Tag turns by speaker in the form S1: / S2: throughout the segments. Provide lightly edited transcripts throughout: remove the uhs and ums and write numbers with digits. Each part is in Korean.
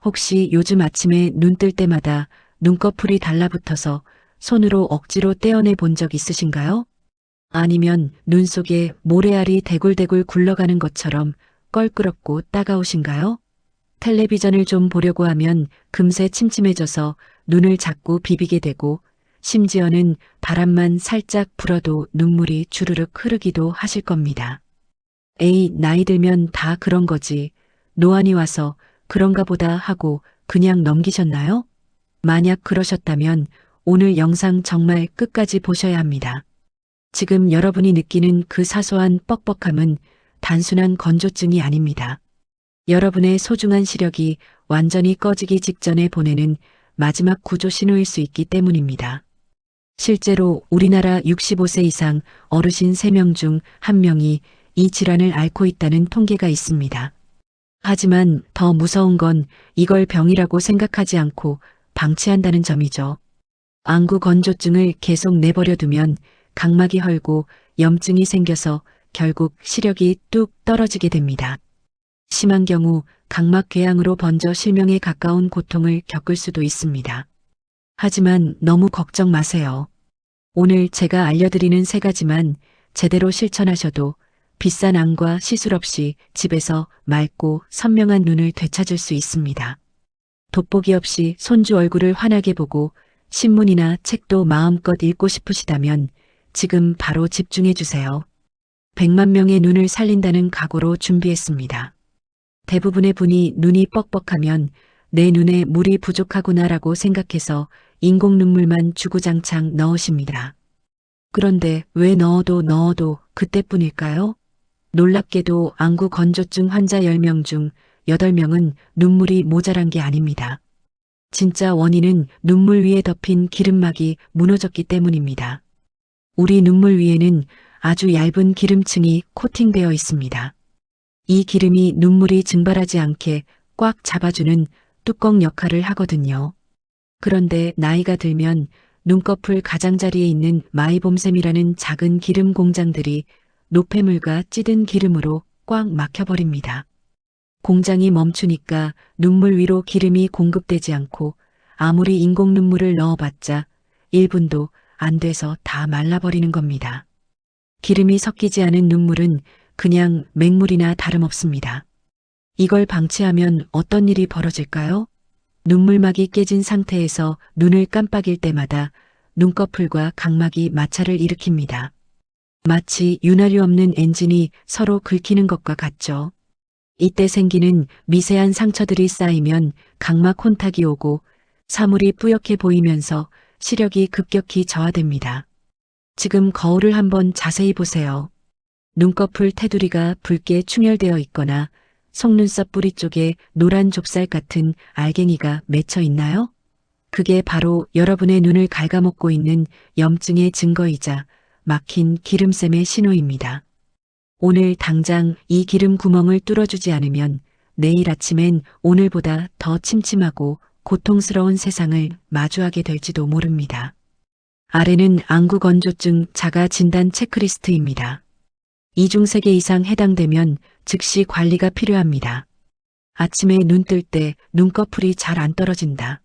S1: 혹시 요즘 아침에 눈 뜰 때마다 눈꺼풀이 달라붙어서 손으로 억지로 떼어내 본 적 있으신가요? 아니면 눈 속에 모래알이 대굴대굴 굴러가는 것처럼 껄끄럽고 따가우신가요? 텔레비전을 좀 보려고 하면 금세 침침해져서 눈을 자꾸 비비게 되고 심지어는 바람만 살짝 불어도 눈물이 주르륵 흐르기도 하실 겁니다. 에이, 나이 들면 다 그런 거지. 노안이 와서 그런가 보다 하고 그냥 넘기셨나요? 만약 그러셨다면 오늘 영상 정말 끝까지 보셔야 합니다. 지금 여러분이 느끼는 그 사소한 뻑뻑함은 단순한 건조증이 아닙니다. 여러분의 소중한 시력이 완전히 꺼지기 직전에 보내는 마지막 구조 신호일 수 있기 때문입니다. 실제로 우리나라 65세 이상 어르신 3명 중 1명이 이 질환을 앓고 있다는 통계가 있습니다. 하지만 더 무서운 건 이걸 병이라고 생각하지 않고 방치한다는 점이죠. 안구 건조증을 계속 내버려 두면 각막이 헐고 염증이 생겨서 결국 시력이 뚝 떨어지게 됩니다. 심한 경우 각막 궤양으로 번져 실명에 가까운 고통을 겪을 수도 있습니다. 하지만 너무 걱정 마세요. 오늘 제가 알려드리는 3가지만 제대로 실천하셔도 비싼 암과 시술 없이 집에서 맑고 선명한 눈을 되찾을 수 있습니다. 돋보기 없이 손주 얼굴을 환하게 보고 신문이나 책도 마음껏 읽고 싶으시다면 지금 바로 집중해 주세요. 100만 명의 눈을 살린다는 각오로 준비했습니다. 대부분의 분이 눈이 뻑뻑하면 내 눈에 물이 부족하구나라고 생각해서 인공 눈물만 주구장창 넣으십니다. 그런데 왜 넣어도 그때뿐일까요? 놀랍게도 안구 건조증 환자 10명 중 8명은 눈물이 모자란 게 아닙니다. 진짜 원인은 눈물 위에 덮인 기름막이 무너졌기 때문입니다. 우리 눈물 위에는 아주 얇은 기름층이 코팅되어 있습니다. 이 기름이 눈물이 증발하지 않게 꽉 잡아주는 뚜껑 역할을 하거든요. 그런데 나이가 들면 눈꺼풀 가장자리에 있는 마이봄샘이라는 작은 기름 공장들이 노폐물과 찌든 기름으로 꽉 막혀버립니다. 공장이 멈추니까 눈물 위로 기름이 공급되지 않고 아무리 인공 눈물을 넣어봤자 1분도 안 돼서 다 말라버리는 겁니다. 기름이 섞이지 않은 눈물은 그냥 맹물이나 다름없습니다. 이걸 방치하면 어떤 일이 벌어질까요? 눈물막이 깨진 상태에서 눈을 깜빡일 때마다 눈꺼풀과 각막이 마찰을 일으킵니다. 마치 윤활유 없는 엔진이 서로 긁히는 것과 같죠. 이때 생기는 미세한 상처들이 쌓이면 각막 혼탁이 오고 사물이 뿌옇게 보이면서 시력이 급격히 저하됩니다. 지금 거울을 한번 자세히 보세요. 눈꺼풀 테두리가 붉게 충혈되어 있거나 속눈썹 뿌리 쪽에 노란 좁쌀 같은 알갱이가 맺혀 있나요? 그게 바로 여러분의 눈을 갉아먹고 있는 염증의 증거이자 막힌 기름샘의 신호입니다. 오늘 당장 이 기름 구멍을 뚫어주지 않으면 내일 아침엔 오늘보다 더 침침하고 고통스러운 세상을 마주하게 될지도 모릅니다. 아래는 안구 건조증 자가 진단 체크리스트입니다. 2중 3개 이상 해당되면 즉시 관리가 필요합니다. 아침에 눈 뜰 때 눈꺼풀이 잘 안 떨어진다.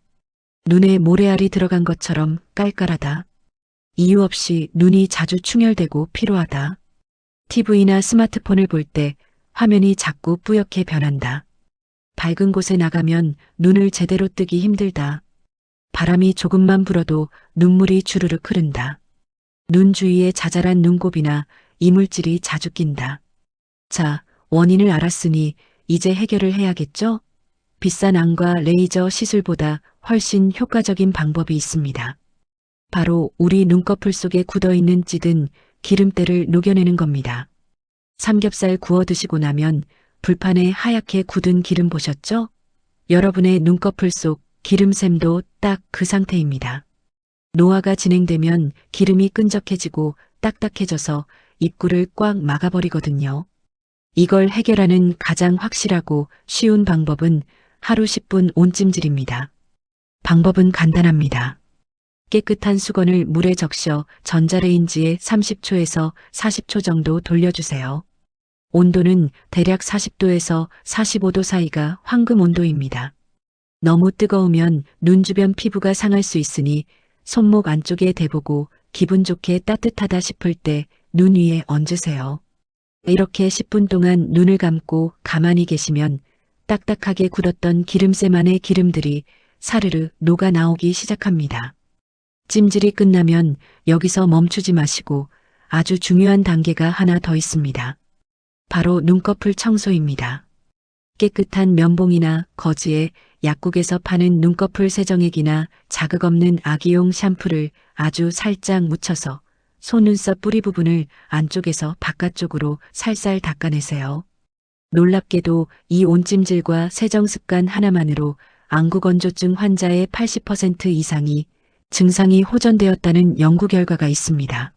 S1: 눈에 모래알이 들어간 것처럼 깔깔하다. 이유 없이 눈이 자주 충혈되고 피로하다. TV나 스마트폰을 볼 때 화면이 자꾸 뿌옇게 변한다. 밝은 곳에 나가면 눈을 제대로 뜨기 힘들다. 바람이 조금만 불어도 눈물이 주르륵 흐른다. 눈 주위에 자잘한 눈곱이나 이물질이 자주 낀다. 자, 원인을 알았으니 이제 해결을 해야겠죠? 비싼 암과 레이저 시술보다 훨씬 효과적인 방법이 있습니다. 바로 우리 눈꺼풀 속에 굳어있는 찌든 기름때를 녹여내는 겁니다. 삼겹살 구워 드시고 나면 불판에 하얗게 굳은 기름 보셨죠? 여러분의 눈꺼풀 속 기름샘도 딱 그 상태입니다. 노화가 진행되면 기름이 끈적해지고 딱딱해져서 입구를 꽉 막아버리거든요. 이걸 해결하는 가장 확실하고 쉬운 방법은 하루 10분 온찜질입니다. 방법은 간단합니다. 깨끗한 수건을 물에 적셔 전자레인지에 30초에서 40초 정도 돌려주세요. 온도는 대략 40도에서 45도 사이가 황금 온도입니다. 너무 뜨거우면 눈 주변 피부가 상할 수 있으니 손목 안쪽에 대보고 기분 좋게 따뜻하다 싶을 때 눈 위에 얹으세요. 이렇게 10분 동안 눈을 감고 가만히 계시면 딱딱하게 굳었던 기름샘 안의 기름들이 사르르 녹아 나오기 시작합니다. 찜질이 끝나면 여기서 멈추지 마시고 아주 중요한 단계가 하나 더 있습니다. 바로 눈꺼풀 청소입니다. 깨끗한 면봉이나 거즈에 약국에서 파는 눈꺼풀 세정액이나 자극 없는 아기용 샴푸를 아주 살짝 묻혀서 속눈썹 뿌리 부분을 안쪽에서 바깥쪽으로 살살 닦아내세요. 놀랍게도 이 온찜질과 세정 습관 하나만으로 안구건조증 환자의 80% 이상이 증상이 호전되었다는 연구 결과가 있습니다.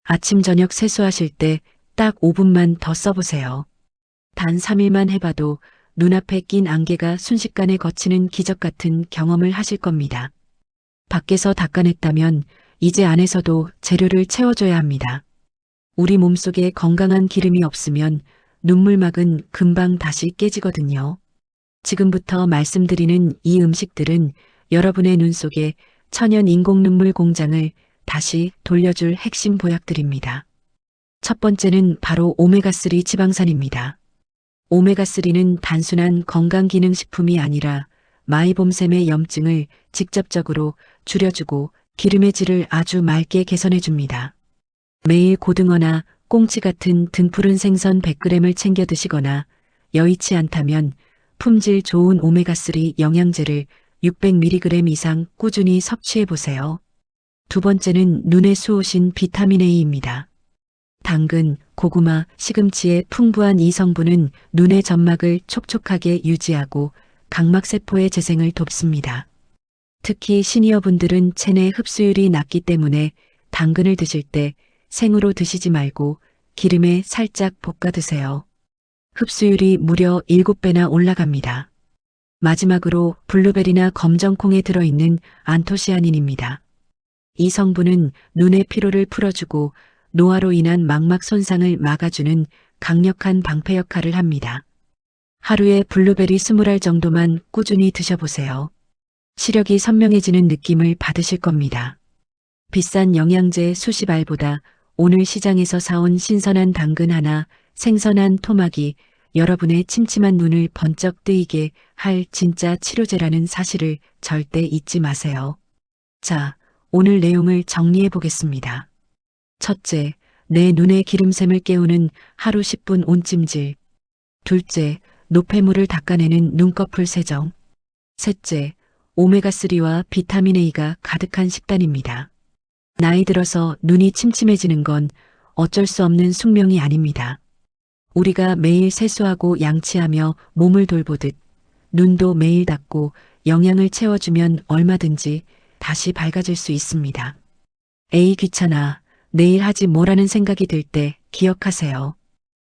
S1: 아침 저녁 세수하실 때 딱 5분만 더 써보세요. 단 3일만 해봐도 눈앞에 낀 안개가 순식간에 거치는 기적 같은 경험을 하실 겁니다. 밖에서 닦아냈다면 이제 안에서도 재료를 채워줘야 합니다. 우리 몸속에 건강한 기름이 없으면 눈물막은 금방 다시 깨지거든요. 지금부터 말씀드리는 이 음식들은 여러분의 눈 속에 천연 인공 눈물 공장을 다시 돌려줄 핵심 보약들입니다. 첫 번째는 바로 오메가3 지방산입니다. 오메가3는 단순한 건강기능식품이 아니라 마이봄샘의 염증을 직접적으로 줄여주고 기름의 질을 아주 맑게 개선해줍니다. 매일 고등어나 꽁치 같은 등푸른 생선 100g을 챙겨 드시거나 여의치 않다면 품질 좋은 오메가3 영양제를 600mg 이상 꾸준히 섭취해보세요. 두 번째는 눈에 수오신 비타민 A입니다. 당근, 고구마, 시금치의 풍부한 이 성분은 눈의 점막을 촉촉하게 유지하고 각막세포의 재생을 돕습니다. 특히 시니어분들은 체내 흡수율이 낮기 때문에 당근을 드실 때 생으로 드시지 말고 기름에 살짝 볶아 드세요. 흡수율이 무려 7배나 올라갑니다. 마지막으로 블루베리나 검정콩에 들어있는 안토시아닌입니다. 이 성분은 눈의 피로를 풀어주고 노화로 인한 망막 손상을 막아주는 강력한 방패 역할을 합니다. 하루에 블루베리 20알 정도만 꾸준히 드셔보세요. 시력이 선명해지는 느낌을 받으실 겁니다. 비싼 영양제 수십 알보다 오늘 시장에서 사온 신선한 당근 하나, 생선한 토막이 여러분의 침침한 눈을 번쩍 뜨이게 할 진짜 치료제라는 사실을 절대 잊지 마세요. 자, 오늘 내용을 정리해 보겠습니다. 첫째, 내 눈의 기름샘을 깨우는 하루 10분 온찜질. 둘째, 노폐물을 닦아내는 눈꺼풀 세정. 셋째, 오메가3와 비타민 A가 가득한 식단입니다. 나이 들어서 눈이 침침해지는 건 어쩔 수 없는 숙명이 아닙니다. 우리가 매일 세수하고 양치하며 몸을 돌보듯 눈도 매일 닦고 영양을 채워주면 얼마든지 다시 밝아질 수 있습니다. 에이 귀찮아, 내일 하지 뭐라는 생각이 들 때 기억하세요.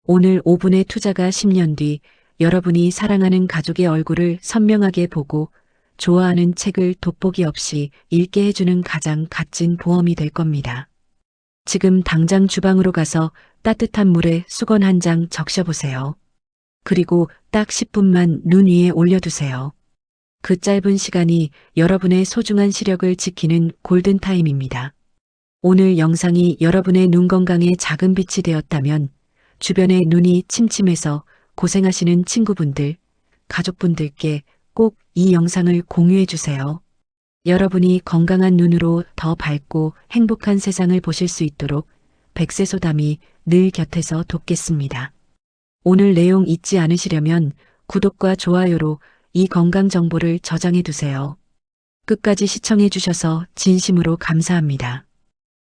S1: 오늘 5분의 투자가 10년 뒤 여러분이 사랑하는 가족의 얼굴을 선명하게 보고 좋아하는 책을 돋보기 없이 읽게 해주는 가장 값진 보험이 될 겁니다. 지금 당장 주방으로 가서 따뜻한 물에 수건 한 장 적셔보세요. 그리고 딱 10분만 눈 위에 올려두세요. 그 짧은 시간이 여러분의 소중한 시력을 지키는 골든타임입니다. 오늘 영상이 여러분의 눈 건강에 작은 빛이 되었다면 주변에 눈이 침침해서 고생하시는 친구분들, 가족분들께 꼭 이 영상을 공유해 주세요. 여러분이 건강한 눈으로 더 밝고 행복한 세상을 보실 수 있도록 백세소담이 늘 곁에서 돕겠습니다. 오늘 내용 잊지 않으시려면 구독과 좋아요로 이 건강 정보를 저장해 두세요. 끝까지 시청해 주셔서 진심으로 감사합니다.